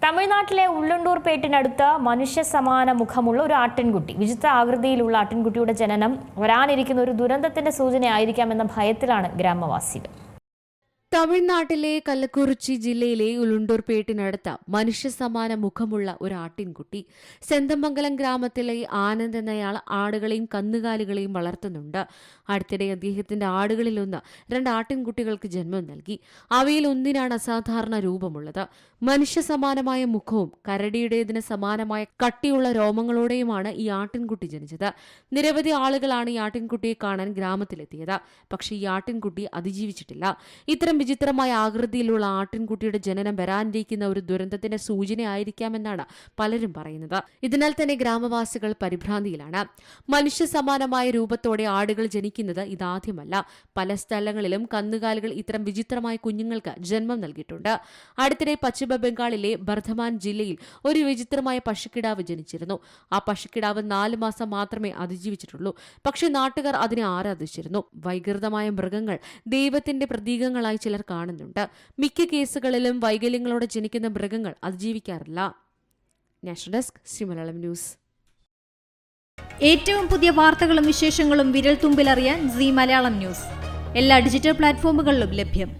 തമിഴ്നാട്ടിലെ ഉള്ളണ്ടൂർപേട്ടിനടുത്ത് മനുഷ്യ സമാന മുഖമുള്ള ഒരു ആട്ടിൻകുട്ടി, വിചിത്ര ആകൃതിയിലുള്ള ആട്ടിൻകുട്ടിയുടെ ജനനം വരാനിരിക്കുന്ന ഒരു ദുരന്തത്തിന്റെ സൂചനയായിരിക്കാമെന്ന ഭയത്തിലാണ് ഗ്രാമവാസികൾ. തമിഴ്നാട്ടിലെ കല്ലക്കുറിച്ചി ജില്ലയിലെ ഉളുണ്ടൂർപേട്ടിനടുത്ത് മനുഷ്യ സമാന മുഖമുള്ള ഒരു ആട്ടിൻകുട്ടി. സെന്തമംഗലം ഗ്രാമത്തിലെ ആനന്ദ് എന്നയാൾ ആടുകളെയും കന്നുകാലികളെയും വളർത്തുന്നുണ്ട്. അടുത്തിടെ അദ്ദേഹത്തിന്റെ ആടുകളിലൊന്ന് 2 ആട്ടിൻകുട്ടികൾക്ക് ജന്മം നൽകി. അവയിൽ ഒന്നിനാണ് അസാധാരണ രൂപമുള്ളത്. മനുഷ്യ സമാനമായ മുഖവും കരടിയുടേതിന് സമാനമായ കട്ടിയുള്ള രോമങ്ങളോടെയുമാണ് ഈ ആട്ടിൻകുട്ടി ജനിച്ചത്. നിരവധി ആളുകളാണ് ഈ ആട്ടിൻകുട്ടിയെ കാണാൻ ഗ്രാമത്തിലെത്തിയത്. പക്ഷേ ഈ ആട്ടിൻകുട്ടി അതിജീവിച്ചിട്ടില്ല. ഇത്തരം വിചിത്രമായ ആകൃതിയിലുള്ള ആട്ടിൻകുട്ടിയുടെ ജനനം വരാനിരിക്കുന്ന ഒരു ദുരന്തത്തിന്റെ സൂചനയായിരിക്കാമെന്നാണ് പലരും പറയുന്നത്. ഇതിനാൽ തന്നെ ഗ്രാമവാസികൾ പരിഭ്രാന്തിയിലാണ്. മനുഷ്യ സമാനമായ രൂപത്തോടെ ആടുകൾ ജനിക്കുന്നത് ഇതാദ്യമല്ല. പല സ്ഥലങ്ങളിലും കന്നുകാലികൾ ഇത്തരം വിചിത്രമായ കുഞ്ഞുങ്ങൾക്ക് ജന്മം നൽകിയിട്ടുണ്ട്. അടുത്തിടെ പശ്ചിമ ബംഗാളിലെ ബർധമാൻ ജില്ലയിൽ ഒരു വിചിത്രമായ പശുക്കിടാവ് ജനിച്ചിരുന്നു. ആ പശുക്കിടാവ് 4 മാസം മാത്രമേ അതിജീവിച്ചിട്ടുള്ളൂ. പക്ഷേ നാട്ടുകാർ അതിനെ ആരാധിച്ചിരുന്നു. വൈകൃതമായ മൃഗങ്ങൾ ദൈവത്തിന്റെ പ്രതീകങ്ങളായി ചിലർ കാണുന്നുണ്ട്. മിക്ക കേസുകളിലും വൈകല്യങ്ങളോടെ ജനിക്കുന്ന മൃഗങ്ങൾ അതിജീവിക്കാറില്ല. National desk, Malayalam news. ഏറ്റവും പുതിയ വാർത്തകളും വിശേഷങ്ങളും വിരൽ തുമ്പിലറിയാൻ സീ മലയാളം ന്യൂസ് എല്ലാ ഡിജിറ്റൽ പ്ലാറ്റ്ഫോമുകളിലും ലഭ്യം.